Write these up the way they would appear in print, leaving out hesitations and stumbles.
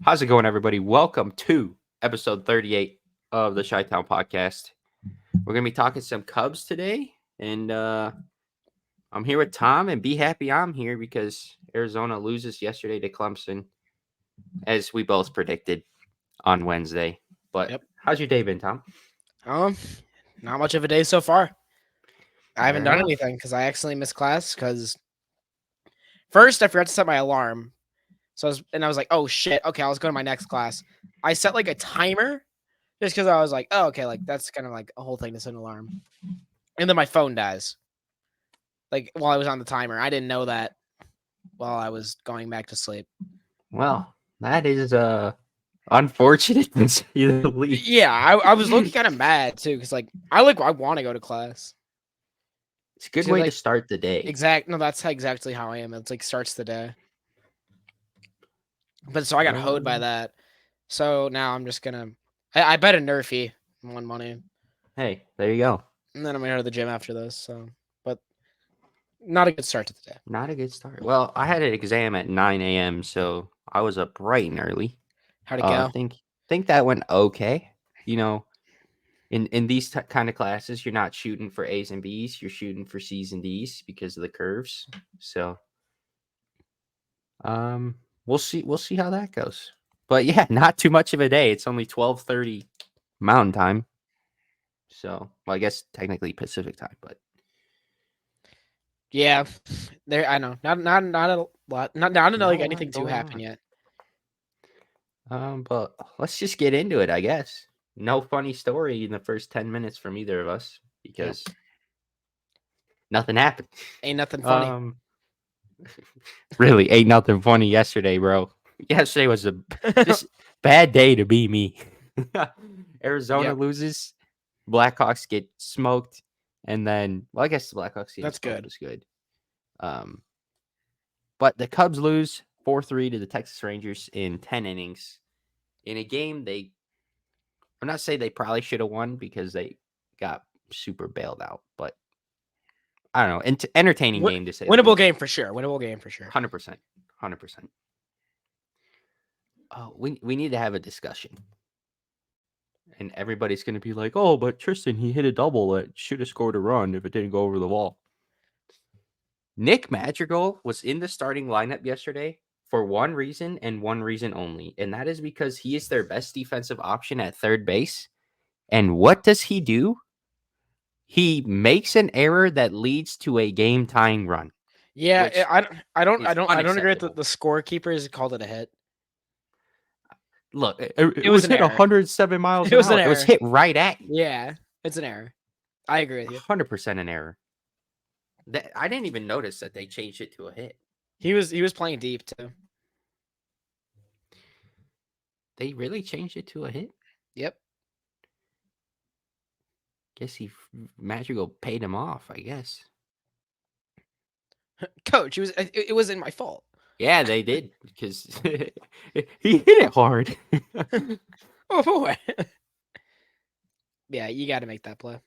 How's it going, everybody? Welcome to episode 38 of the ChiTown podcast. We're going to be talking some Cubs today, and I'm here with Tom, and be happy I'm here because Arizona loses yesterday to Clemson, as we both predicted on Wednesday. But Yep. how's your day been, Tom? Um, Not much of a day so far. I haven't Fair done enough. anything because I accidentally missed class. Because first I forgot to set my alarm, I was like, oh shit, okay, I'll just go to my next class. I set like a timer just because I was like, oh okay, like that's kind of like a whole thing to set an alarm, and then my phone dies. Like while I was on the timer, I didn't know that while I was going back to sleep. Well, that is unfortunate to say the least. Yeah, I was looking kind of mad too because I want to go to class. It's a good So, way to start the day. That's exactly how I am. It's like starts the day. But so I got hoed by that. So now I'm just gonna. I bet a Nerfy won money, Hey, there you go. and then I'm gonna go to the gym after this. So, but not a good start to the day. Not a good start. Well, I had an exam at 9 a.m., so I was up bright and early. How'd it go? Think that went okay. You know, in these kind of classes, you're not shooting for A's and B's, you're shooting for C's and D's because of the curves. So, we'll see how that goes. But yeah, not too much of a day. It's only 12:30 Mountain Time. So, well, I guess technically Pacific time, but Yeah, there. I know. Not a lot. Not not like a lot anything to going happen on. yet. But let's just get into it, I guess. No funny story in the first 10 minutes from either of us because nothing happened. Ain't nothing funny. Really ain't nothing funny yesterday, bro. Yesterday was a just bad day to be me. Arizona Yep. loses, Blackhawks get smoked, and then I guess the Blackhawks getting That's smoked good. was good. But the Cubs lose 4-3 to the Texas Rangers in 10 innings in a game I'm not saying they probably should have won because they got super bailed out, but I don't know. Entertaining game to say the Winnable least. game for sure. Winnable game for sure. 100%. 100%. Oh, we need to have a discussion. And everybody's going to be like, oh, but Tristan, he hit a double that should have scored a run if it didn't go over the wall. Nick Madrigal was in the starting lineup yesterday for one reason and one reason only, and that is because he is their best defensive option at third base. And what does he do? He makes an error that leads to a game-tying run. Yeah, I don't agree with Unacceptable. the scorekeepers called it a hit. Look, it was was an hit error. 107 miles It an was an hour. It was error. hit right at you. Yeah, it's an error. I agree with you. 100% an error. I didn't even notice that they changed it to a hit. He was playing deep too. They really changed it to a hit? Yep. Guess Madrigal paid him off, I guess. Coach, it wasn't my fault. Yeah, they did because he hit it hard. Oh boy. Yeah, you got to make that play.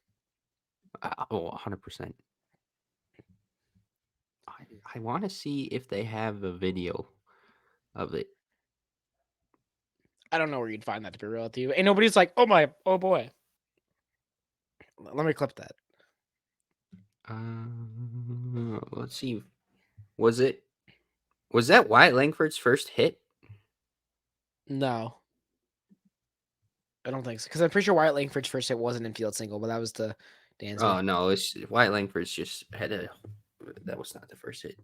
100%. I want to see if they have a video of it. I don't know where you'd find that, to be real with you. And nobody's like, oh boy. Let me clip that. Let's see. Was that Wyatt Langford's first hit? No. I don't think so. Because I'm pretty sure Wyatt Langford's first hit wasn't infield single, but that was the Dansby. Oh, no. It's Wyatt Langford's just that was not the first hit.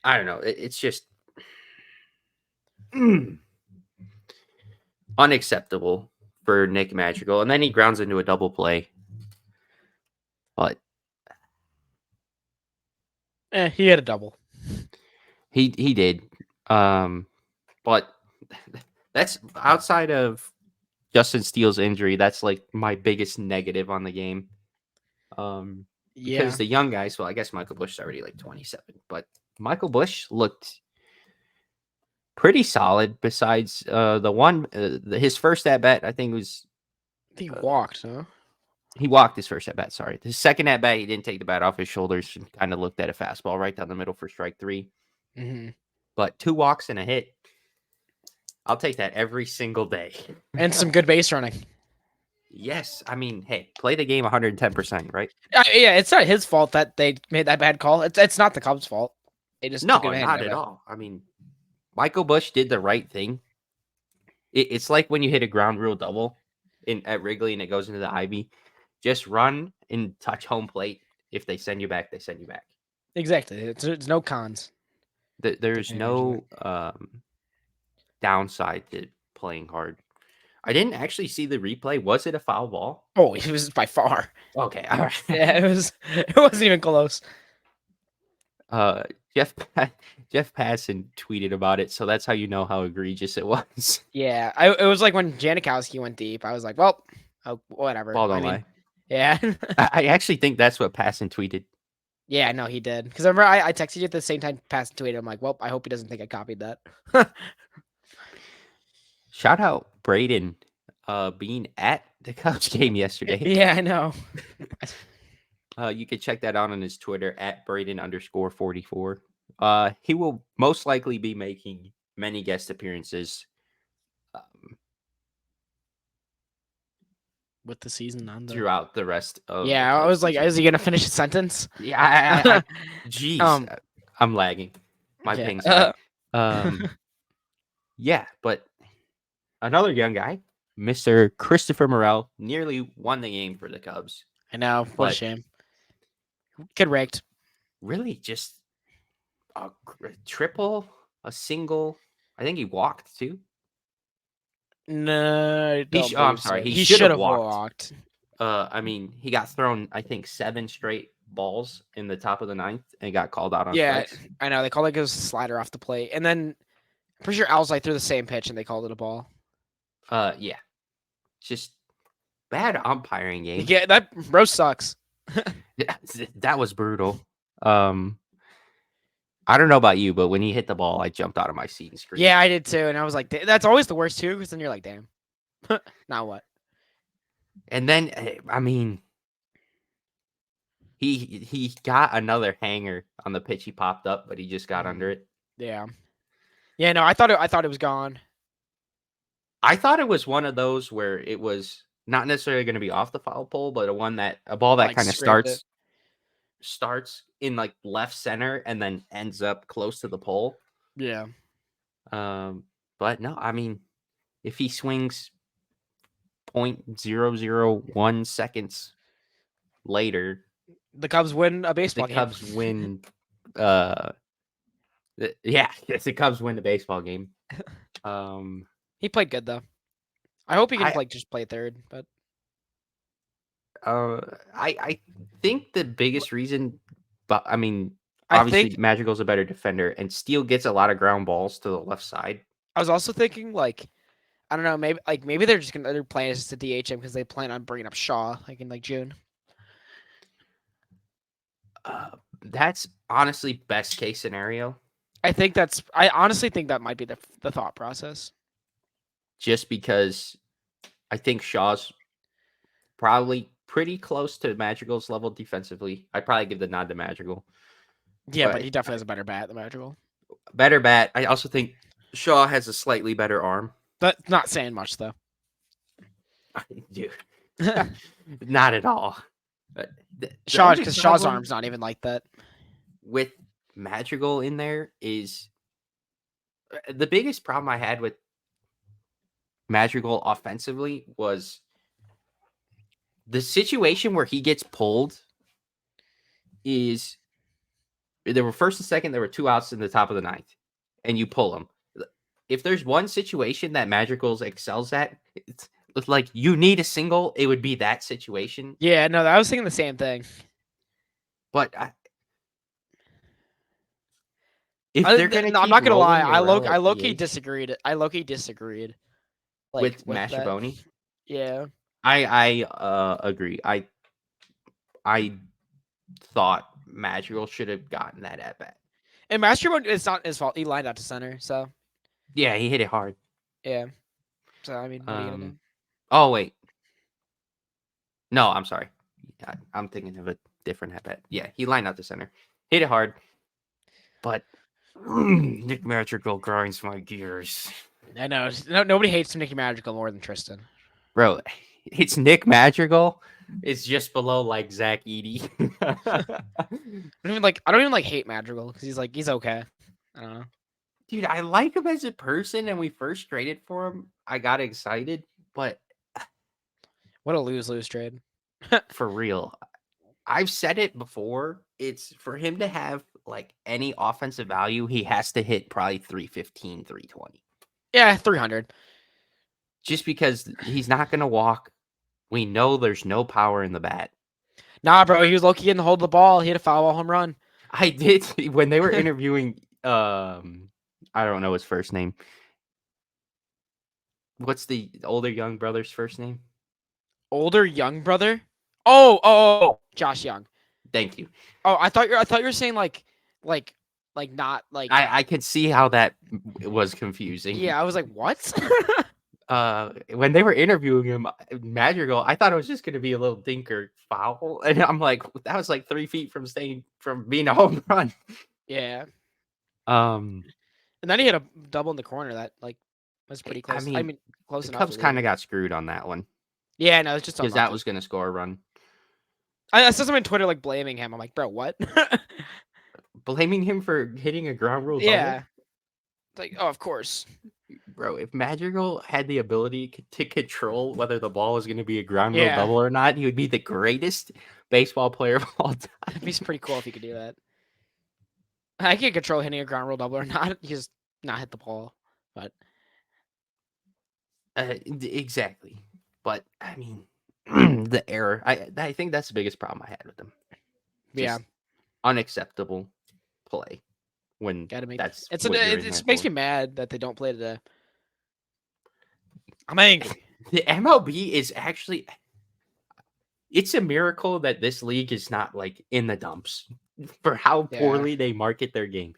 I don't know. It's just unacceptable for Nick Madrigal. And then he grounds into a double play. But he had a double. He did. But that's outside of Justin Steele's injury. That's like my biggest negative on the game. Because the young guys, well, I guess Michael Busch's already like 27, but Michael Busch looked pretty solid. Besides his first at bat, I think he walked, huh? He walked his first at bat. Sorry, his second at bat, he didn't take the bat off his shoulders and kind of looked at a fastball right down the middle for strike 3. Mm-hmm. but 2 walks and a hit, I'll take that every single day. And some good base running. Yes, I mean, hey, play the game 110%, right? Yeah, it's not his fault that they made that bad call. It's not the Cubs' fault. They just took No, advantage not of at it. all. I mean, Michael Bush did the right thing. It's like when you hit a ground rule double at Wrigley and it goes into the Ivy. Just run and touch home plate. If they send you back, they send you back. Exactly. It's no cons. There's Take advantage of no downside to playing hard. I didn't actually see the replay. Was it a foul ball? Oh, it was by far. Okay, all right. Yeah, it was. It wasn't even close. Jeff Passan tweeted about it, so that's how you know how egregious it was. Yeah, it was like when Janikowski went deep. I was like, well, oh, whatever. Ball don't I mean, lie. yeah. I actually think that's what Passan tweeted. Yeah, no, he did. Because I remember I texted you at the same time Pass tweeted. I'm like, well, I hope he doesn't think I copied that. Shout out Braden being at the Cubs game yesterday. Yeah, I know. You can check that out on his Twitter at Braden_44. He will most likely be making many guest appearances. With the season on Throughout the rest of Yeah, I was like, is he gonna finish his sentence? Yeah, jeez, Um, I'm lagging. My yeah. ping's high. Yeah, but another young guy, Mr. Christopher Morel, nearly won the game for the Cubs. I know. What a But shame. Get raked. really, just a triple, a single. I think he walked too. No, I don't I'm believe sorry, so. he should should have have walked. walked. I mean, he got thrown, I think, 7 straight balls in the top of the 9th and got called out on Yeah, strikes. I know. They called it a slider off the plate, and then I'm pretty sure Alzai threw the same pitch, and they called it a ball. Yeah, just bad umpiring game. Yeah, that roast sucks. Yeah, that was brutal. I don't know about you, but when he hit the ball, I jumped out of my seat and screamed. Yeah, I did too, and I was like, that's always the worst too, because then you're like, damn, now what? And then, I mean, he got another hanger on the pitch he popped up, but he just got under it. Yeah, yeah. No, I thought it was gone. I thought it was one of those where it was not necessarily going to be off the foul pole, but a ball that Like, kind of scraped it. starts in like left center and then ends up close to the pole. Yeah. But no, I mean, if he swings 0.001 seconds later, The Cubs win a baseball the game. Cubs win. Yeah, yes, the Cubs win the baseball game. He played good though. I hope he can I- just play third, but I think the biggest reason, but I mean, I obviously think Magical's a better defender, and Steele gets a lot of ground balls to the left side. I was also thinking like, I don't know, maybe they're playing as a DH him because they plan on bringing up Shaw like in like June. That's honestly best case scenario, I honestly think that might be the thought process. just because I think Shaw's probably pretty close to Madrigal's level defensively. I'd probably give the nod to Madrigal. Yeah, but But- he definitely has a better bat than Madrigal. Better bat. I also think Shaw has a slightly better arm. That's not saying much though. Dude, not at all. The Shaw, only because Shaw's problem arm's not even like that. with Madrigal in there is the biggest problem I had with Madrigal offensively was the situation where he gets pulled is there were first and second, there were 2 outs in the top of the 9th, and you pull him. If there's one situation that Madrigal's excels at, it's like you need a single, it would be that situation. Yeah, no, I was thinking the same thing. But if they're gonna, I'm keep not gonna lie. rolling Morel I at low key DH disagreed. I low key disagreed. Like, with that. Mashaboni. Yeah. I agree. I thought Madrigal should have gotten that at bat. And Masterman, it's not his fault. He lined out to center, so Yeah, he hit it hard. yeah. So I mean, what are you gonna do? Oh wait, no, I'm sorry. I'm thinking of a different at bat. Yeah, he lined out to center, hit it hard, but Nick Madrigal grinds my gears. I know. Nobody hates Nicky Magical more than Tristan. Bro, it's Nick Madrigal. It's just below like Zach Eady. I don't even like hate Madrigal because he's okay. I don't know. Dude, I like him as a person, and we first traded for him. I got excited, but What a lose trade. for real, I've said it before. It's for him to have like any offensive value, he has to hit probably 315, 320. Yeah, 300. Just because he's not going to walk. We know there's no power in the bat. Nah, bro, he was low-key getting the hold of the ball. He had a foul ball home run. I did when they were interviewing I don't know his first name. What's the older young brother's first name? Older young brother? Oh, Josh Young. Thank you. Oh, I thought you were saying like not like I could see how that was confusing. Yeah, I was like, what? When they were interviewing him, Madrigal, I thought it was just going to be a little dinker foul, and I'm like, that was like 3 feet from being a home run. Yeah. Um, And then he had a double in the corner that like was pretty close. I mean close the enough. Cubs kind of got screwed on that one Yeah, no, it's just because that was going to score a run. I saw someone on Twitter like blaming him. I'm like, bro, what? Blaming him for hitting a ground rule double? Yeah. It's like, oh, of course. Bro, if Madrigal had the ability to control whether the ball is going to be a ground rule Yeah. double or not, he would be the greatest baseball player of all time. It'd be pretty cool if he could do that. I can't control hitting a ground rule double or not. He just not hit the ball. But Exactly. But I mean, the error. I think that's the biggest problem I had with him. yeah, Unacceptable play when gotta make that's it makes me me mad that they don't play today. I'm angry. The MLB is actually, it's a miracle that this league is not like in the dumps for how poorly they market their game.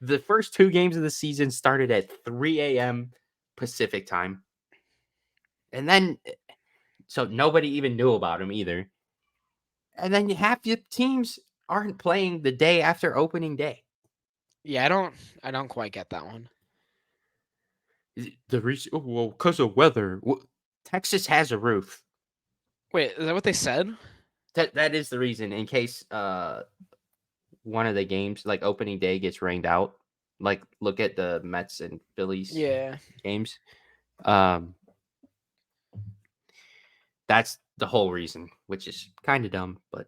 The first 2 games of the season started at 3 a.m. Pacific time. And then, so nobody even knew about them either. And then half the teams aren't playing the day after opening day. Yeah, I don't quite get that one. The reason, well, because of weather. Texas has a roof. Wait, is that what they said? That is the reason, in case one of the games, like opening day, gets rained out. Like, look at the Mets and Phillies games. That's the whole reason, which is kind of dumb, but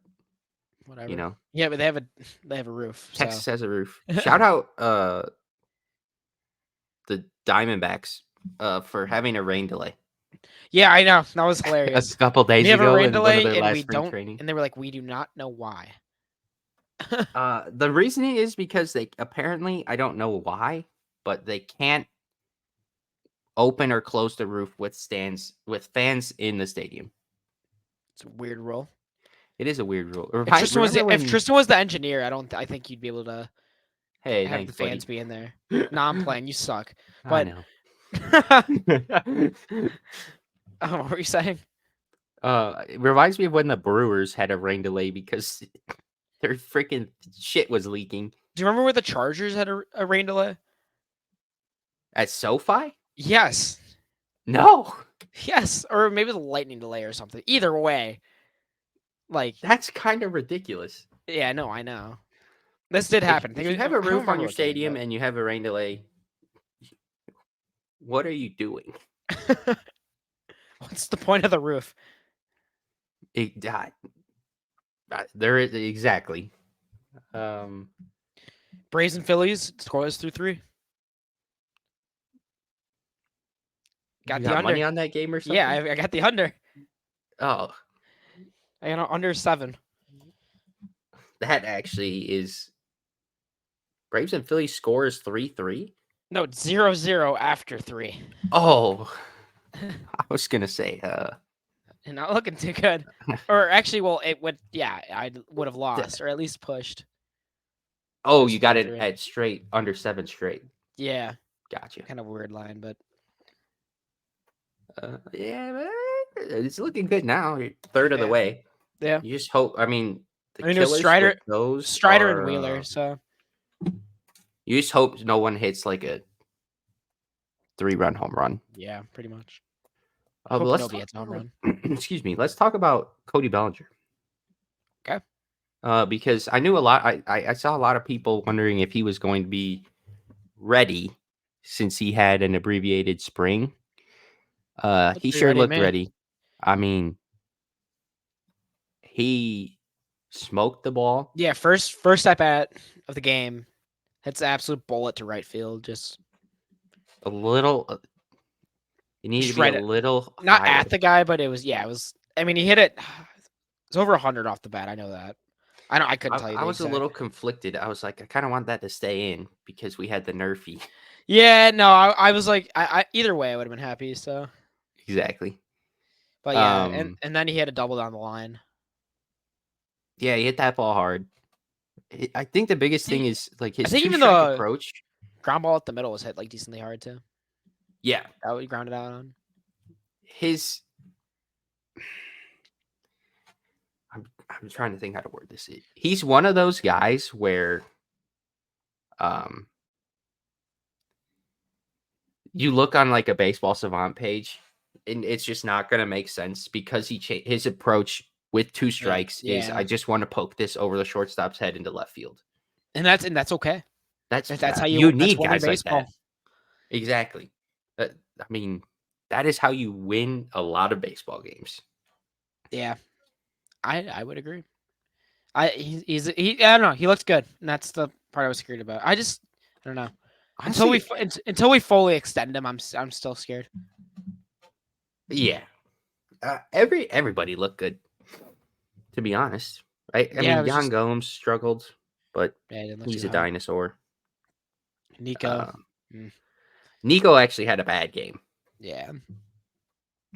whatever. You know. Yeah, but they have a roof. Texas So. has a roof. Shout out the Diamondbacks for having a rain delay. Yeah, I know. That was hilarious. A couple days we have ago a rain in one delay of their and last we spring don't training. and they were like, we do not know why. The reasoning is because they apparently, I don't know why, but they can't open or close the roof with fans in the stadium. It's a weird rule. It is a weird rule. If Tristan was the engineer, I think you'd be able to have the fans be in there. Nah, I'm playing. You suck. But I know. what were you saying? It reminds me of when the Brewers had a rain delay because their freaking shit was leaking. Do you remember where the Chargers had a rain delay? At SoFi? Yes. No. Yes, or maybe the lightning delay or something. Either way, like that's kind of ridiculous. Yeah, no, I know. This did happen. If you have a roof on your stadium and you have a rain delay, what are you doing? What's the point of the roof? There is exactly. Braves and Phillies scoreless through 3. Got the under. Money on that game or something? Yeah, I got the under. Oh, I got under 7. That actually is. Braves and Phillies score is 3-3. No, it's 0-0 after 3. Oh, I was gonna say. And not looking too good. Or actually, well, it would. Yeah, I would have lost or at least pushed. Oh, you got it at straight under 7 straight. Yeah, gotcha. Kind of a weird line, but yeah, it's looking good now. You're third of the way. Yeah, you just hope. I mean, Strider and Wheeler. So You just hope no one hits like a 3-run home run. Yeah, pretty much. But Hope let's nobody talk hits a home about, run. excuse me. Let's talk about Cody Bellinger. Okay. Because I knew a lot. I saw a lot of people wondering if he was going to be ready since he had an abbreviated spring. Looked He pretty sure ready to looked me. ready. I mean, he smoked the ball Yeah, first at bat of the game. Hits an absolute bullet to right field. Just a little. It needed to be a shred it. little Not at higher. the guy, but it was. Yeah, it was. I mean, he hit it. It's over 100 off the bat. I know that. I couldn't tell you I the was a exact. little conflicted. I was like, I kind of want that to stay in because we had the nerfy. Yeah, no, I was like, I either way, I would have been happy. So, Exactly. but yeah, and then he had a double down the line. Yeah, he hit that ball hard. I think the biggest thing See, is like I his think two even strike the approach. ground ball at the middle was hit like decently hard too. Yeah, That would ground it out on. his. I'm trying to think how to word this. He's one of those guys where, um, you look on like a baseball savant page, and it's just not gonna make sense because his approach with two strikes is I Yeah, just want to poke this over the shortstop's head into left field. and that's okay. That's That's how you that's need winning guys like baseball. that. Exactly. I mean, that is how you win a lot of baseball games. Yeah, I would agree. I don't know. He looks good, and that's the part I was scared about. I don't know. Honestly, Until we fully extend him, I'm still scared. yeah. Everybody looked good, to be honest. Right? I Yeah, it mean, was Jan just Gomes struggled, but yeah, it didn't look he's too a hot. dinosaur. Nico, Uh, mm, Nico actually had a bad game. yeah,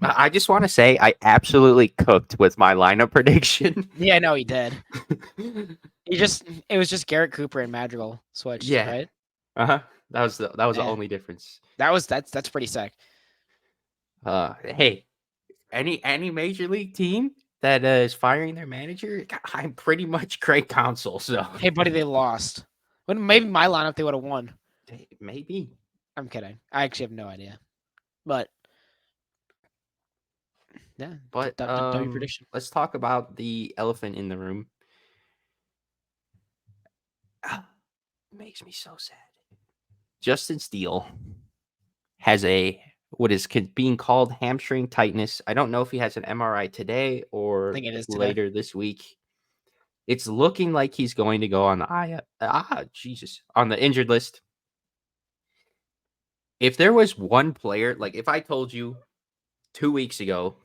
I just want to say I absolutely cooked with my lineup prediction. yeah. No, he did. It was just Garrett Cooper and Madrigal switched, Yeah. right? Uh-huh. That was the Yeah, only difference. that's pretty sick. Hey, any major league team that is firing their manager, I'm pretty much Craig Counsell. So Hey, buddy, they lost. When maybe my lineup they would have won. maybe. I'm kidding. I actually have no idea. But yeah, But W prediction. let's talk about the elephant in the room. Makes me so sad. Justin Steele has what is being called hamstring tightness. I don't know if he has an MRI today I or think it is today. later this week. It's looking like he's going to go on the Jesus, on the injured list. If there was one player, like if I told you 2 weeks ago,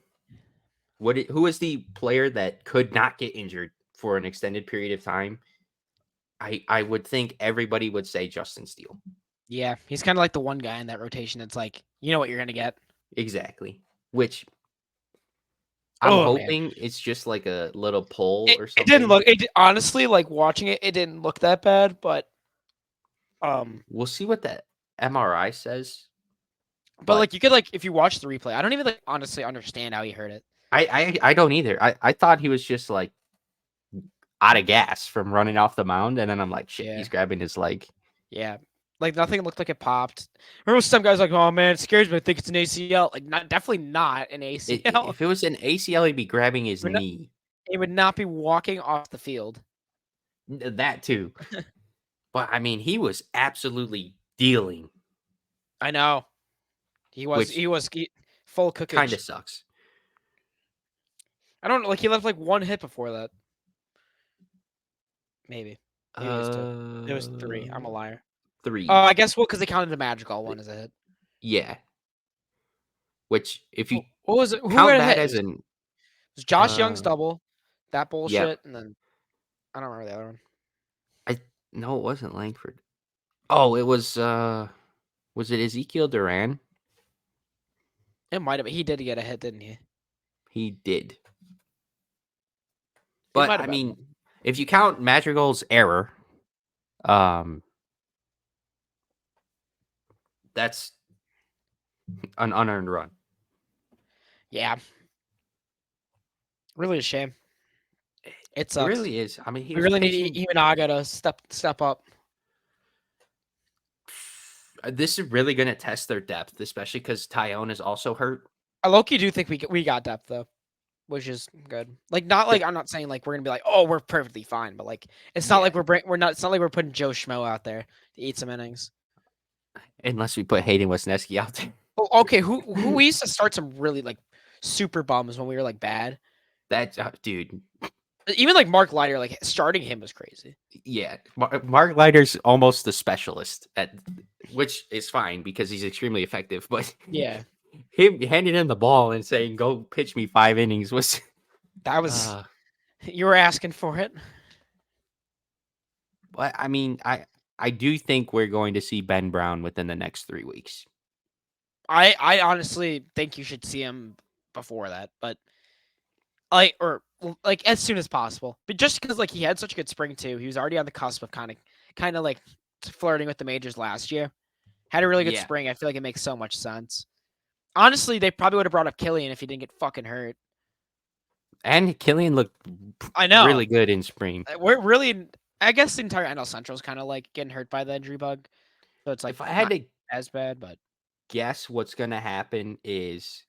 who is the player that could not get injured for an extended period of time? I would think everybody would say Justin Steele. Yeah, he's kind of like the one guy in that rotation that's like, you know what you're gonna get. Exactly. Which I'm Oh man, hoping it's just like a little pull or it didn't something. look. Honestly, like watching it, it didn't look that bad. But We'll see what the MRI says. but But like you could like if you watch the replay, I don't even like honestly understand how he hurt it. I don't either. I thought he was just like out of gas from running off the mound, and then I'm like, shit, Yeah, he's grabbing his leg. yeah. Like nothing looked like it popped. Remember some guys like, oh man, it scares me. I think it's an ACL. Like not definitely not an ACL. If it was an ACL, he'd be grabbing his We're not, knee. he would not be walking off the field. That too. But I mean, he was absolutely dealing, I know. which He was full kind cookage. of sucks. I don't know. Like he left like one hit before that. Maybe. Maybe it was two. It was three. I'm a liar. Oh, 3. I guess because they counted the magical one as a hit. Yeah. Which, if you What was it? Who count had a that hit? as an, It was Josh Young's uh, double, that yep. bullshit, and then I don't remember the other one. No, it wasn't Langford. Oh, it was it Ezekiel Duran? It might have been. He did get a hit, didn't he? He did. It But might I have been. mean, if you count Madrigal's error, that's an unearned run. Yeah. Really a shame. It It sucks. really is. I mean, he We was really pitching. need Imanaga to step up. This is really going to test their depth, especially because Tyone is also hurt. I low-key do think we got depth though, which is good. Like not like I'm not saying like we're gonna be like, oh, we're perfectly fine, but like it's not Yeah. like we're not. It's not like we're putting Joe Schmo out there to eat some innings. Unless we put Hayden Wesneski out there. Oh, okay, who we used to start some really like super bums when we were like bad. That dude. Even like Mark Leiter, like starting him was crazy. Yeah, Mark Leiter's almost the specialist at, which is fine because he's extremely effective. But Yeah, him handing him the ball and saying, "Go pitch me 5 innings," was that was you were asking for it. But I mean, I do think we're going to see Ben Brown within the next 3 weeks. I honestly think you should see him before that, but like as soon as possible. But just because like he had such a good spring too, he was already on the cusp of kind of like flirting with the majors last year. Had a really good Yeah. spring. I feel like it makes so much sense. Honestly, they probably would have brought up Killian if he didn't get fucking hurt. And Killian looked I know. really good in spring. We're really, I guess the entire NL Central is kind of like getting hurt by the injury bug. So it's like If I had not to as bad, but guess what's going to happen is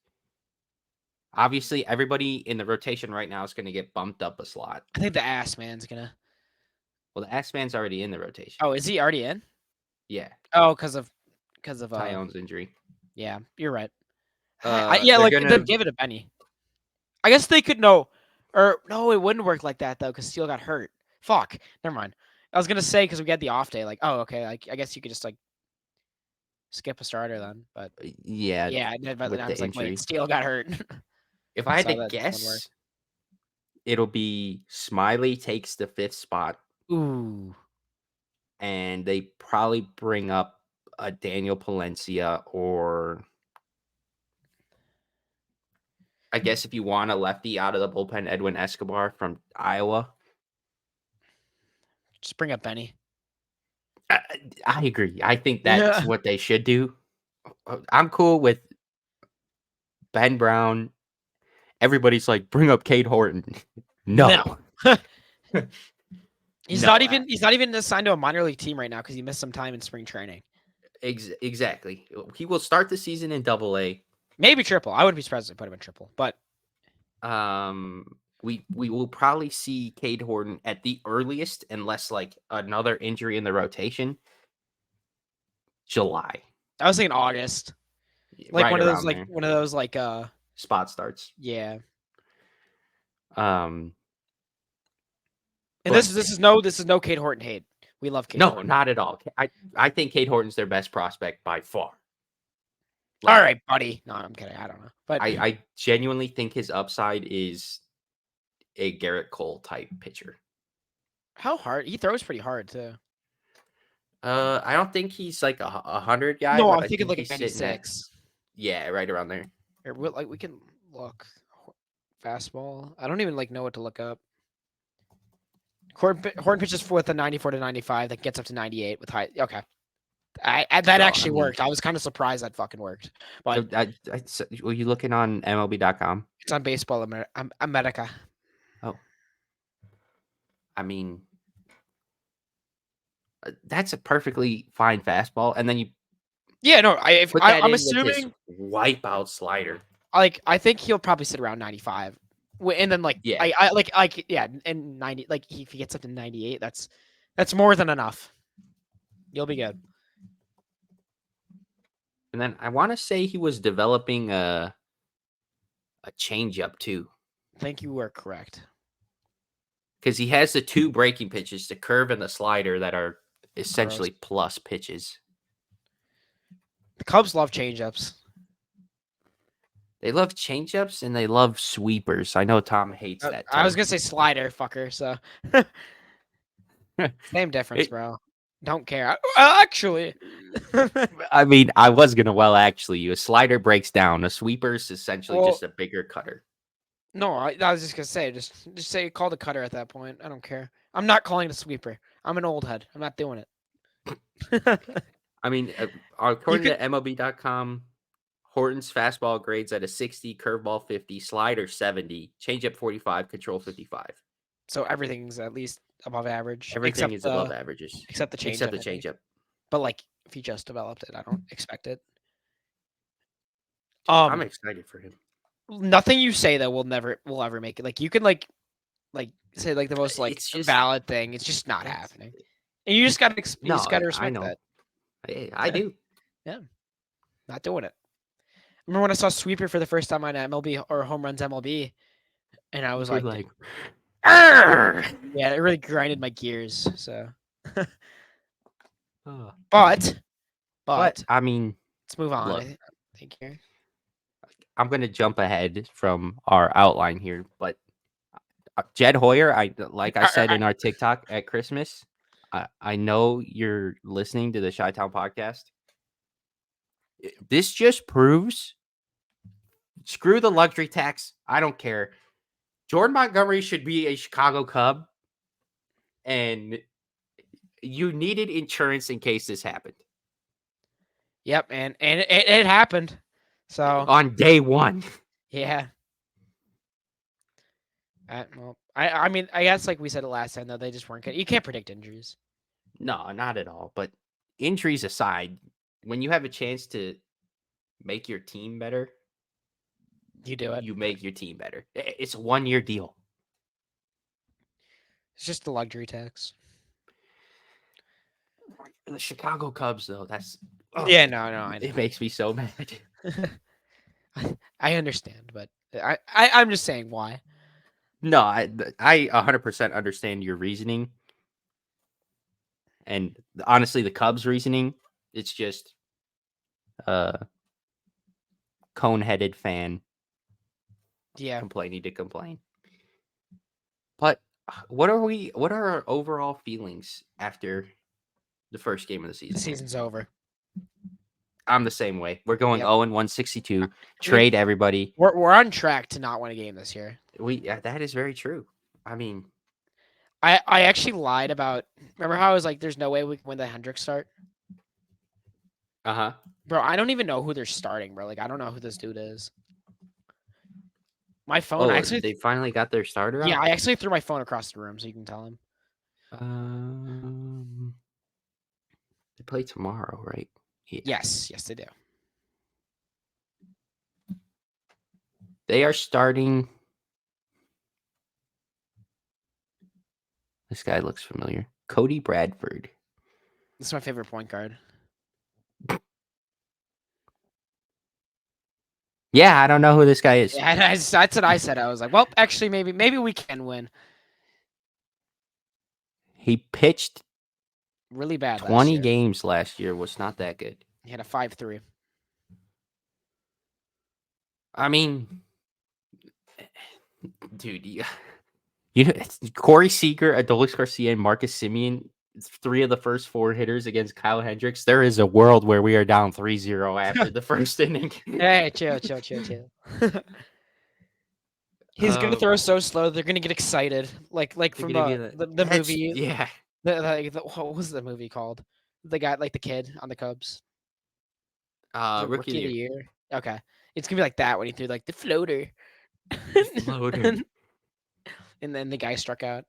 obviously everybody in the rotation right now is going to get bumped up a slot. I think the ass man's gonna. Well, the X-Man's already in the rotation. Oh, is he already in? Yeah. Oh, because of Tyone's injury. Yeah, you're right. They're like gonna- then give it to Benny. I guess they could no, or no, it wouldn't work like that though because Steele got hurt. Fuck, never mind. I was gonna say because we had the off day. Like, oh, okay. Like, I guess you could just like skip a starter then. But Yeah. yeah, and then by with then I the was like, injury. wait, Steele got hurt. If I had So to that wouldn't work. guess, it'll be Smiley takes the 5th spot, Ooh, and they probably bring up a Daniel Palencia, or I guess if you want a lefty out of the bullpen, Edwin Escobar from Iowa. just bring up Benny. I agree. I think that's what they should do. I'm cool with Ben Brown. Everybody's like, bring up Cade Horton. No. He's No, not even assigned to a minor league team right now because he missed some time in spring training. Exactly. He will start the season in Double-A. Maybe triple. I wouldn't be surprised if they put him in triple, but we will probably see Cade Horton at the earliest, unless like another injury in the rotation, July. I was thinking August. Like Right one of those around like there. one of those like Spot starts. yeah. And this is no Cade Horton hate. We love Cade no, Horton. not at all. I think Cade Horton's their best prospect by far. All right, buddy. No, I'm kidding. I don't know. But I genuinely think his upside is a Garrett Cole type pitcher. how hard? He throws pretty hard too. I don't think he's like a 100 guy. No, but I'm I thinking think like a he's sitting at- 96. Yeah, right around there. Or we can look fastball. I don't even like know what to look up. Horton pitches with a 94 to 95 that gets up to 98 with high. Okay, that So, actually I mean- worked. I was kind of surprised that fucking worked. But Were you looking on MLB.com? it's on Baseball America. Oh, I mean, that's a perfectly fine fastball, and then you Yeah, no, put that in I'm with this assuming wipeout slider. like I think he'll probably sit around 95. And then like Yeah. I like yeah, and 90 like if he gets up to 98, that's more than enough. You'll be good. And then I want to say he was developing a changeup too, I think you were correct. because he has the 2 breaking pitches, the curve and the slider, that are essentially plus pitches. The Cubs love changeups. They love changeups and they love sweepers. I know Tom hates that. I was term. gonna say slider, fucker. So same difference, bro. Don't care. Actually, I mean, I was gonna. Well, actually, a slider breaks down. A sweeper is essentially Well- just a bigger cutter. no, I was just gonna say, just say call the cutter at that point. I don't care. I'm not calling it a sweeper. I'm an old head. I'm not doing it. I mean, according to MLB.com, Horton's fastball grades at a 60, curveball 50, slider 70, changeup 45, control 55. So everything's at least above average. Everything except is above averages, except the changeup. except the I think. changeup. But like if he just developed it. I don't expect it. I'm excited for him. Nothing you say though will ever make it. Like you can like say like the most like It's just valid thing. It's just not it's happening, and you just gotta you just no, gotta I respect know. that. I do. Yeah, not doing it. Remember when I saw Sweeper for the first time on MLB or Home Runs MLB, and I was You're like, like, "Arr!" yeah, it really grinded my gears. So, Uh, but but I mean, let's move on. look, I think here. I'm gonna jump ahead from our outline here, but Jed Hoyer, like I said in our TikTok at Christmas, I know you're listening to the ChiTown podcast. This just proves, screw the luxury tax. I don't care. Jordan Montgomery should be a Chicago Cub, and you needed insurance in case this happened Yep, and it happened. So on day one. yeah. Well, I mean, I guess like we said it last time though, they just weren't good. You can't predict injuries. No, not at all. But injuries aside, when you have a chance to make your team better, You do it. you make your team better. It's a 1-year deal. It's just the luxury tax. The Chicago Cubs, though, that's Yeah, no, I know. it makes me so mad. I understand, but I'm just saying why. No, I 100% understand your reasoning, and honestly, the Cubs' reasoning, it's just cone-headed fan Yeah, complaining to complain. But what are our overall feelings after the first game of the the season here? season's over. I'm the same way. We're going Yep. 0-162. Trade everybody. We're on track to not win a game this year. That is very true. I mean, I actually lied about. Remember how I was like, "There's no way we can win the Hendricks start." uh-huh. Bro, I don't even know who they're starting, bro. Like, I don't know who this dude is. My phone, I Oh, actually, they finally got their starter yeah, out? I actually threw my phone across the room so you can tell him. They play tomorrow, right? Yeah. Yes, they do. They are starting. This guy looks familiar. Cody Bradford. This is my favorite point guard. Yeah, I don't know who this guy is. Yeah, that's what I said. I was like, well, actually, maybe we can win. He pitched Really bad last 20 year. games last year. Was not that good. He had a 5-3. I mean, dude, you know, Corey Seager, Adolis Garcia, and Marcus Simeon, 3 of the first 4 hitters against Kyle Hendricks. There is a world where we are down 3-0 after the first inning. Hey, chill. He's gonna throw so slow they're gonna get excited, like They're from gonna be like, the movie. yeah. What was the movie called? The guy, like the kid on the Cubs. Was it Rookie of Rookie of the the year. Year? Okay, it's gonna be like that when he threw like the floater, Floater. and then the guy struck out.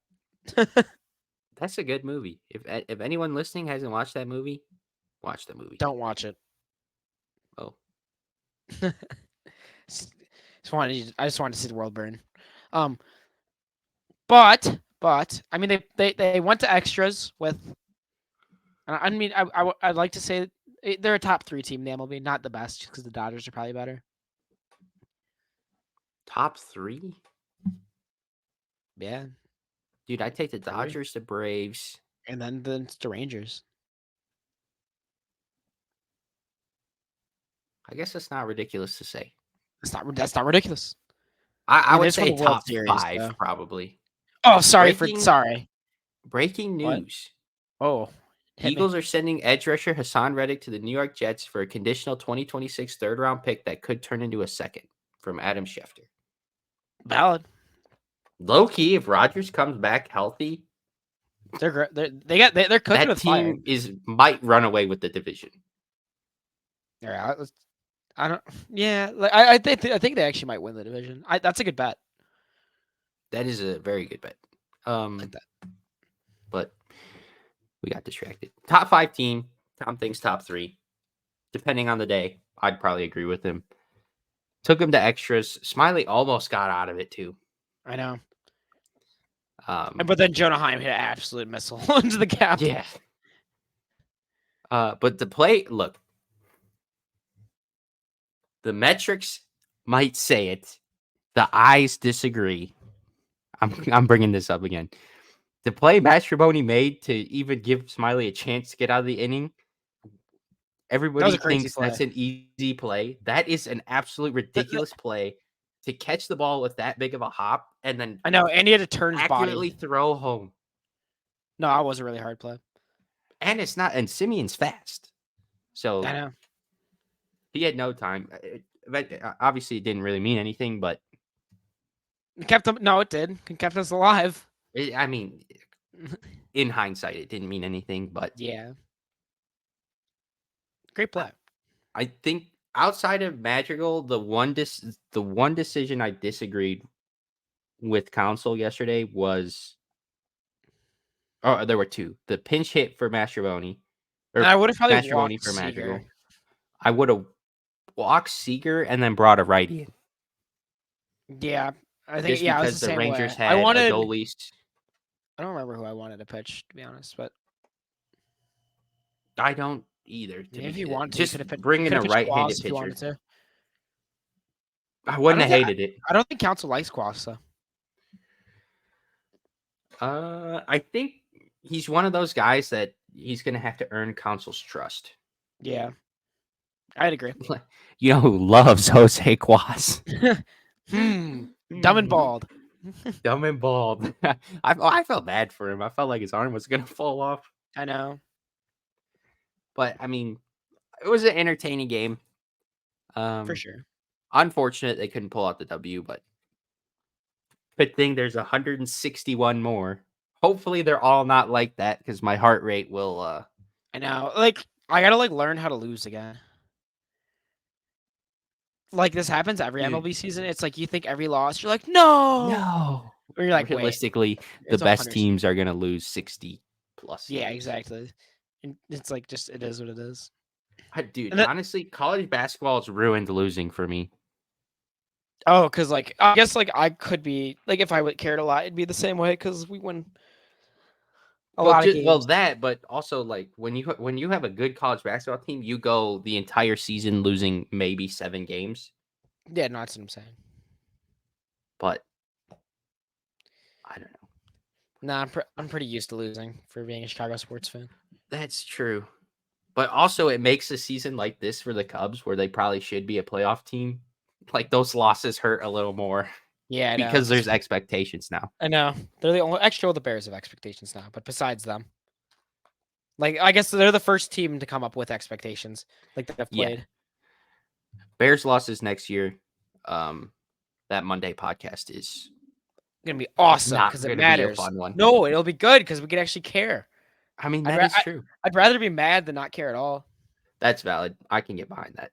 That's a good movie. If anyone listening hasn't watched that movie, watch the movie. Don't watch it. Oh, I just wanted to see the world burn. Um, but I mean they went to extras with. I mean I'd like to say they're a top 3 team in the MLB, not the best because the Dodgers are probably better. top 3, Yeah, dude. I take the Probably. Dodgers, the Braves. and then the Rangers. I guess that's not ridiculous to say. That's not ridiculous. I mean, they would just won say the World top Series, 5 so. probably. Oh, sorry. Breaking What? news. Oh, hit me. Eagles are sending edge rusher Hassan Reddick to the New York Jets for a conditional 2026 third-round pick that could turn into a second, from Adam Schefter. Valid. Low key, if Rodgers comes back healthy, They're great. They're cooking that with fire. team might run away with the division. Yeah, I don't. Yeah, like I think they actually might win the division. That's a good bet. That is a very good bet. Like that. But we got distracted. Top 5 team, Tom thinks top 3. Depending on the day, I'd probably agree with him. Took him to extras. Smiley almost got out of it too. I know. Um, But then Jonah Heim hit an absolute missile into the gap. yeah. But the play, look, the metrics might say it. The eyes disagree. I'm bringing this up again. The play Mastrobuoni made to even give Smiley a chance to get out of the inning, That was everybody a crazy thinks play. that's an easy play. That is an absolute ridiculous play to catch the ball with that big of a hop and then I know, and he had to turn his accurately body. throw home. No, that was a really hard play. And it's not, and Simeon's fast. So I know. he had no time. Obviously, it didn't really mean anything, but It kept them. No, it did. It kept us alive. I mean, in hindsight, it didn't mean anything. But Yeah. Great play. I think outside of Madrigal, the one decision I disagreed with Council yesterday was, oh, there were 2. The pinch hit for Mastrobuoni, And or I would have probably Mastrobuoni walked for Madrigal. Seager. I would have walked Seager and then brought a righty in. Yeah, I think Just I was because the the same Rangers way. had I wanted. Adolis. I don't remember who I wanted to pitch, to be honest. But I don't either. if you wanted to, Just you could have bring in a pitched right-handed Quas if you pitcher. wanted to. I wouldn't have hated it. I don't think Council likes Quas though. I think he's one of those guys that he's going to have to earn Council's trust. Yeah, I'd agree. You know who loves Jose Quas? Dumb and bald. Dumb and bald. I felt bad for him. I felt like his arm was going to fall off. I know. But, I mean, it was an entertaining game. For sure. Unfortunate they couldn't pull out the W, but good thing there's 161 more. Hopefully they're all not like that because my heart rate will... I know. Like, I gotta learn how to lose again. Like, this happens every Dude. MLB season. It's like you think every loss, you're like, no. Or you're like, wait, realistically, the it's best 100. teams are going to lose 60 plus. Yeah, games. exactly. And it's like just it is what it is. Dude, honestly, college basketball is ruined losing for me. Oh, because like I guess like I could be like if I cared a lot, it'd be the same way because we win a lot of games. Well, that, but also like when you have a good college basketball team, you go the entire season losing maybe 7 games. Yeah, no, that's what I'm saying. But I don't know. Nah, I'm pretty used to losing for being a Chicago sports fan. That's true. But also, it makes a season like this for the Cubs, where they probably should be a playoff team, like those losses hurt a little more. Yeah, I know. Because there's expectations now. I know they're the only extra. The Bears have expectations now, but besides them, like I guess they're the first team to come up with expectations like that have played. Yeah. Bears losses next year. That Monday podcast is Gonna be awesome because it matters. Be a fun one. No, it'll be good because we can actually care. I mean, that is true. I'd rather be mad than not care at all. That's valid. I can get behind that.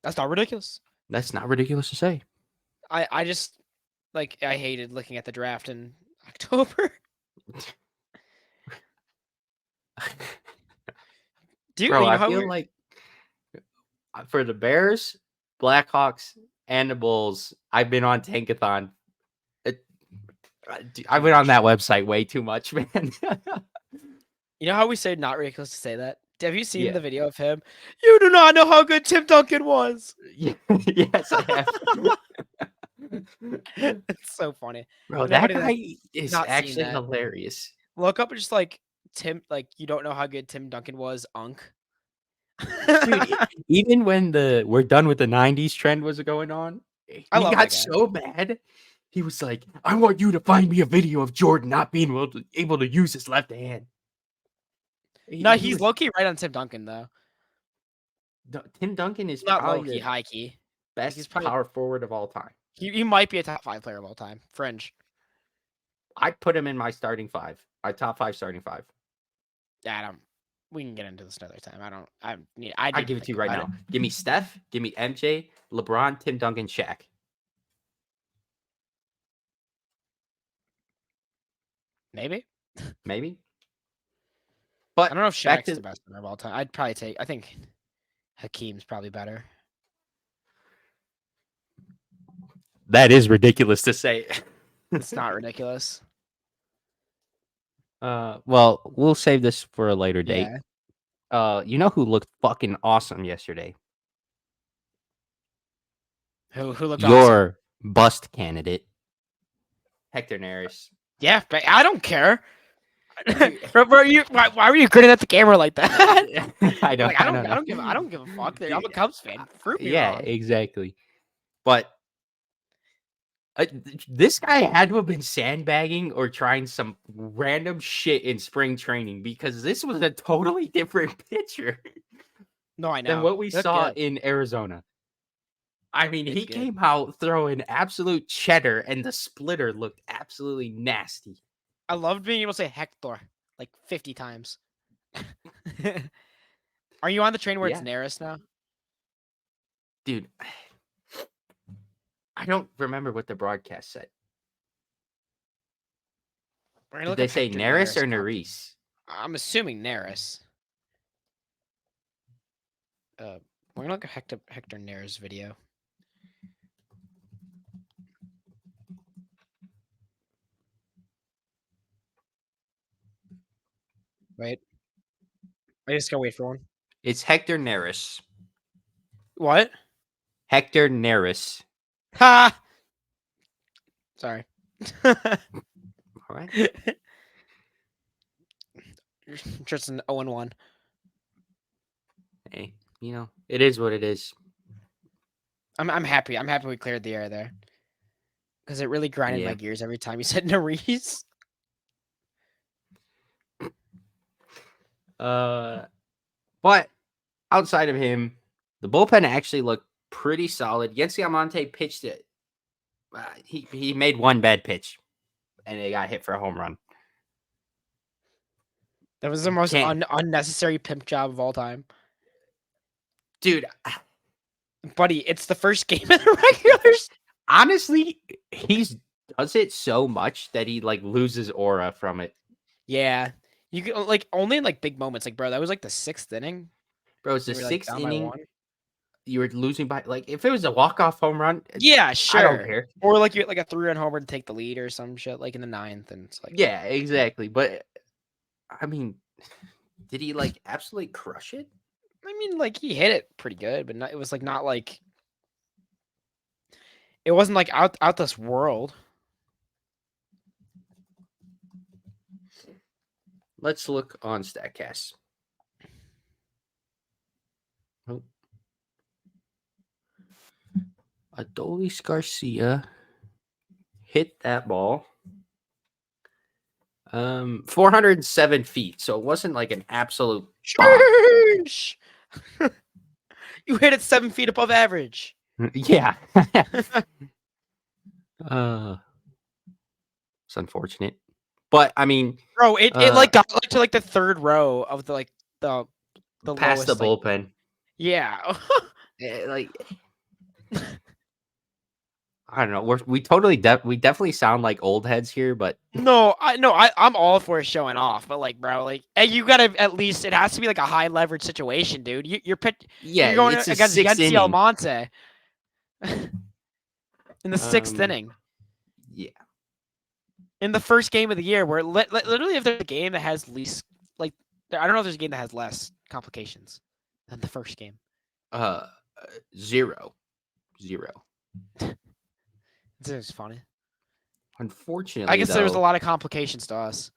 That's not ridiculous. That's not ridiculous to say. I just like I hated looking at the draft in October. Dude, Bro, you know I how feel weird- like for the Bears, Blackhawks, and the Bulls, I've been on Tankathon. I went on that website way too much, man. You know how we say not ridiculous to say that? Have you seen Yeah. the video of him? You do not know how good Tim Duncan was. Yes, I have. It's so funny. Bro, For that nobody guy is not seen actually that. hilarious. Look up just like Tim, like you don't know how good Tim Duncan was, Unk. Dude, even when the we're done with the 90s trend was going on, he I love got that guy. so mad. He was like, I want you to find me a video of Jordan not being able to use his left hand. No, he's low-key right on Tim Duncan, though. Tim Duncan is Not probably low-key, the high-key. best He's probably- power forward of all time. He might be a top 5 player of all time. Fringe. I'd put him in my starting 5. My top 5 starting 5. Yeah, we can get into this another time. I give it to you right now. Give me Steph, give me MJ, LeBron, Tim Duncan, Shaq. Maybe. Maybe. But I don't know if back Shaq's to the best center of all time. I'd probably take. I think Hakeem's probably better. that is ridiculous to say. It's not ridiculous. Well, we'll save this for a later date. Yeah. You know who looked fucking awesome yesterday? Who looked awesome? Your bust candidate, Hector Neris. Yeah, but I don't care. Dude. Bro, why were you grinning at the camera like that? I don't. Like, I don't know. I don't give a fuck. I'm a Dude, Cubs fan. Prove me yeah, wrong. exactly. But this guy had to have been sandbagging or trying some random shit in spring training, because this was a totally different pitcher No, I know. than what we He looked saw good. in Arizona. I mean, It's he good. came out throwing absolute cheddar, and the splitter looked absolutely nasty. I loved being able to say Hector like 50 times. Are you on the train where it's Yeah. Neris now? Dude, I don't remember what the broadcast said. We're gonna Did look they up say Hector Neris or comp- Neris? I'm assuming Neris. We're gonna look at Hector Neris video. Wait. I just gotta wait for one. It's Hector Neris. What? Hector Neris. Ha! Sorry. All right. Tristan 0-1. Hey, it is what it is. I'm happy. I'm happy we cleared the air there. Because it really grinded my gears every time you said Neris. But outside of him, the bullpen actually looked pretty solid. Yency Almonte pitched it. He made one bad pitch, and it got hit for a home run. That was the most unnecessary pimp job of all time. Dude, buddy, it's the first game of the regulars. Honestly, he does it so much that he loses aura from it. Yeah. You can only in big moments. Bro, that was the 6th inning. Bro, it's the 6th inning. You were losing by if it was a walk-off home run. Yeah, sure. I don't care. Or you get a 3-run homer to take the lead or some shit in the 9th, and it's yeah, exactly. But I mean, did he absolutely crush it? I mean, he hit it pretty good, but it was not it wasn't out this world. Let's look on StatCast. Oh. Adolis Garcia hit that ball 407 feet, so it wasn't an absolute bomb. You hit it 7 feet above average. Yeah. It's unfortunate, but I mean, bro, it got to the 3rd row of the past lowest, the bullpen. Yeah. I don't know. We definitely sound like old heads here, but I'm all for showing off, but bro, hey, you gotta at least, it has to be a high leverage situation, dude. You're going it's against Yency Almonte in the 6th inning. Yeah. In the first game of the year, where literally, if there's a game that has least, I don't know if there's a game that has less complications than the first game. 0. It's funny. Unfortunately, I guess there was a lot of complications to us.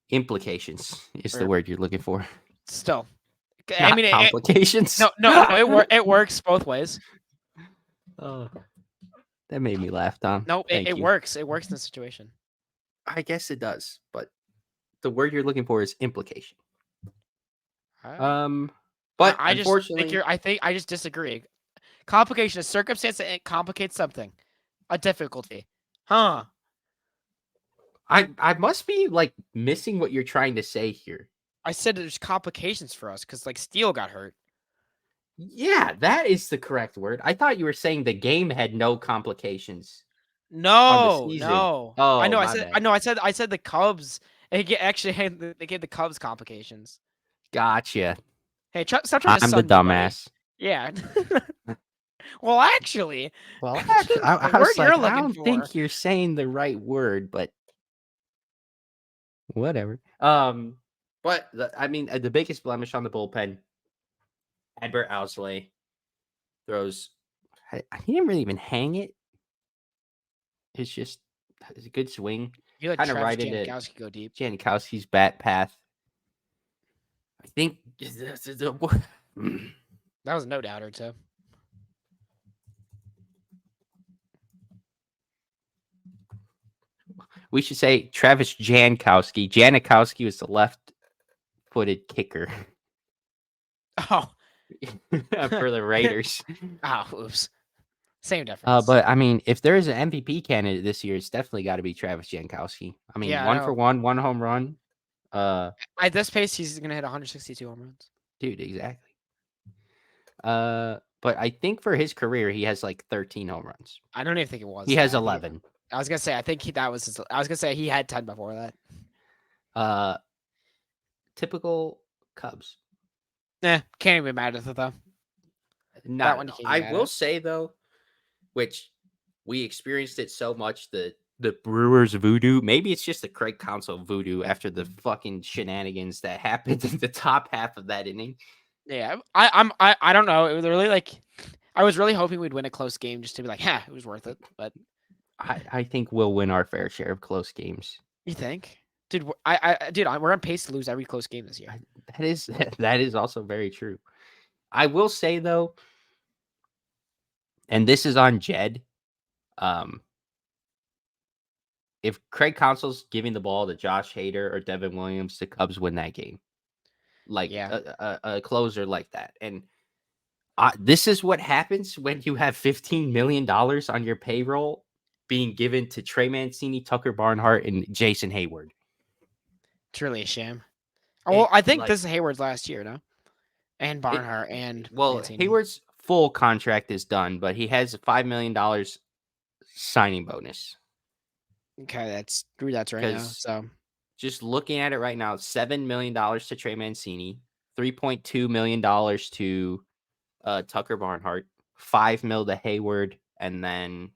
Implications is the word you're looking for. Still, I mean, complications. No, it works both ways. Oh, that made me laugh, Tom. No, it works. It works in the situation. I guess it does, but the word you're looking for is implication. But unfortunately, I just disagree. Complication, a circumstance that complicates something, a difficulty, huh? I must be missing what you're trying to say here. I said there's complications for us because Steele got hurt. Yeah, that is the correct word. I thought you were saying the game had no complications. No. Oh, I know. I said the Cubs They gave the Cubs complications. Gotcha. Hey, stop trying to I'm the sun me, buddy. dumbass. Yeah. Well, actually, Well, actually, the I word was you're like, I looking don't for. think you're saying the right word, but whatever. But I mean, the biggest blemish on the bullpen, Edbert Alzolay throws. He didn't really even hang it. It's just it's a good swing, You let kind of Travis right into Janikowski go deep. Janikowski's bat path. I think That was no doubter too. we should say Travis Jankowski. Janikowski was the left-footed kicker Oh. for the Raiders. Oh, oops. Same difference. But I mean, if there is an MVP candidate this year, it's definitely got to be Travis Jankowski. I mean, Yeah, I one for know. one home run. At this pace, he's gonna hit 162 home runs. Dude, exactly. But I think for his career, he has like 13 home runs. I don't even think it was. He has that. 11. I was gonna say. I think that was. I was gonna say he had 10 before that. Typical Cubs. Can't even mad at it though. Not one at all. you can't I get will at. say though, which we experienced it so much, the Brewers voodoo. Maybe it's just the Craig Counsell voodoo after the fucking shenanigans that happened in the top half of that inning. Yeah, I don't know. It was really like I was really hoping we'd win a close game just to be like, ha, it was worth it. But I think we'll win our fair share of close games. you think, dude? We're on pace to lose every close game this year. That is also very true. I will say though, and this is on Jed. If Craig Counsell's giving the ball to Josh Hader or Devin Williams, the Cubs win that game. Like a closer like that. And this is what happens when you have $15 million on your payroll being given to Trey Mancini, Tucker Barnhart, and Jason Hayward. It's really a shame. Well, I think this is Hayward's last year, no? And Barnhart and Mancini. Hayward's full contract is done, but he has a $5 million signing bonus. Okay, that's right now. So just looking at it right now, $7 million to Trey Mancini, $3.2 million to Tucker Barnhart, $5 million to Hayward, and then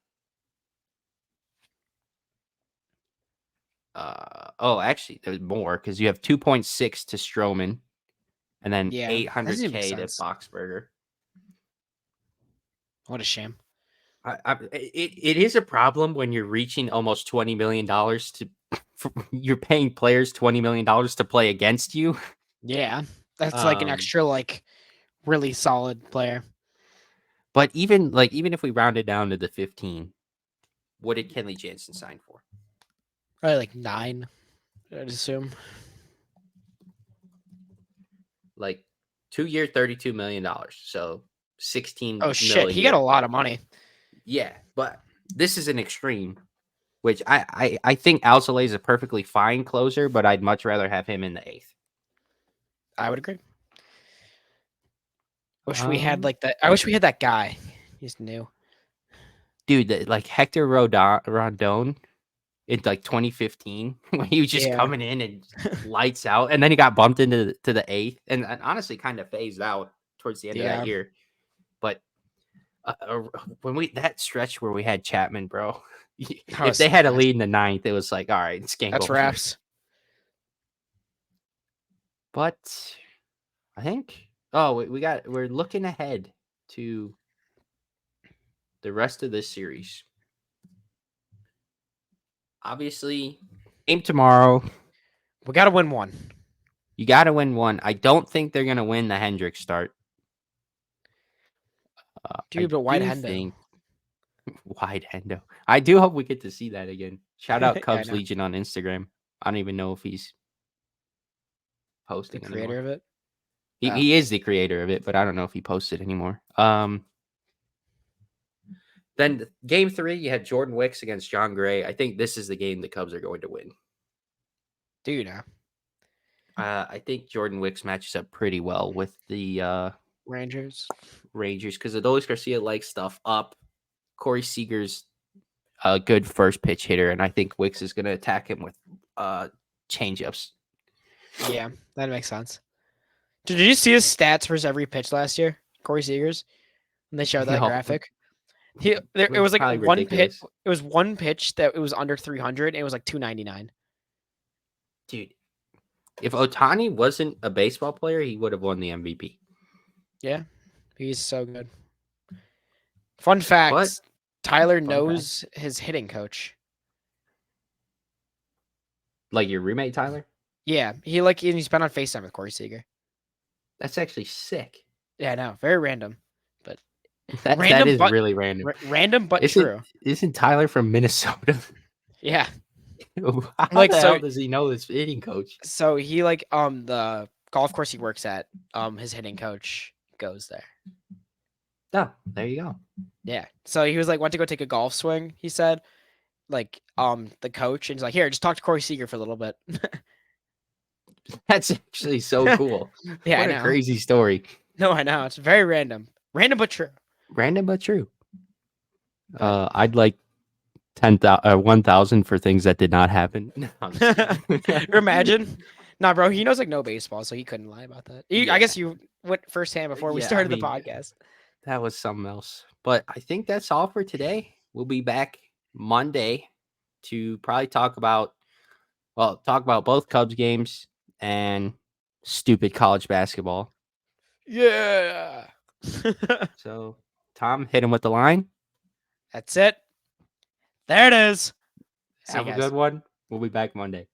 actually there's more because you have 2.6 to Stroman, and then $800K to Boxberger. What a shame. It is a problem when you're reaching almost $20 million you're paying players $20 million to play against you. Yeah, that's like an extra, like, really solid player. But even if we round it down to the 15, what did Kenley Jansen sign for? Probably like 9, I'd assume. Like 2-year, $32 million. So 16. Oh shit, he got a lot of money. Yeah, but this is an extreme, which I think Alzolay is a perfectly fine closer, but I'd much rather have him in the 8th. I would agree. Wish we had like that. I wish we had that guy. He's new. Dude, like Hector Rondon in like 2015 when he was just coming in and lights out, and then he got bumped into the 8th, and honestly kind of phased out towards the end of that year. But when that stretch where we had Chapman, bro, if they had a lead in the 9th, it was like, all right, it's game over. That's wraps. But I think we're looking ahead to the rest of this series. Obviously, game tomorrow. We got to win one. You got to win one. I don't think they're going to win the Hendricks start. Dude, but wide hendo. Wide hendo. I do hope we get to see that again. Shout out Cubs Legion on Instagram. I don't even know if he's posting the creator anymore. Of it. He is the creator of it, but I don't know if he posted anymore. Then game 3, you had Jordan Wicks against John Gray. I think this is the game the Cubs are going to win. Dude, I think Jordan Wicks matches up pretty well with the Rangers because Adolis Garcia likes stuff up. Corey Seager's a good first pitch hitter, and I think Wicks is going to attack him with changeups. Yeah, that makes sense. Did you see his stats for his every pitch last year, Corey Seager's? When they showed that No. graphic, it It was like probably one pitch. ridiculous. It was one pitch that it was under 300. And it was like 299. Dude, if Ohtani wasn't a baseball player, he would have won the MVP. Yeah, he's so good. Fun fact: But Tyler fact. knows his hitting coach. Like your roommate, Tyler? Yeah, he's been on FaceTime with Corey Seager. That's actually sick. Yeah, I know, very random, but That Random, is but- really random. random but true. Isn't Tyler from Minnesota? Yeah. How Like, the so- hell does he know this hitting coach? So he the golf course he works at, his hitting coach goes there. Oh, there you go. Yeah. So he was like, went to go take a golf swing, he said. Like, the coach, and he's like, here, just talk to Corey Seager for a little bit. That's actually so cool. Yeah, What I a know. crazy story. No, I know. It's very random. Random but true. Random but true. I'd like 1,000 for things that did not happen. No, I'm just kidding. Imagine. Nah, bro, he knows like no baseball, so he couldn't lie about that. Yeah. I guess you went firsthand before we Yeah, I started mean, the podcast. That was something else. But I think that's all for today. We'll be back Monday to probably talk about both Cubs games and stupid college basketball. Yeah. So, Tom, hit him with the line. That's it. There it is. See you Have a guys. good one. We'll be back Monday.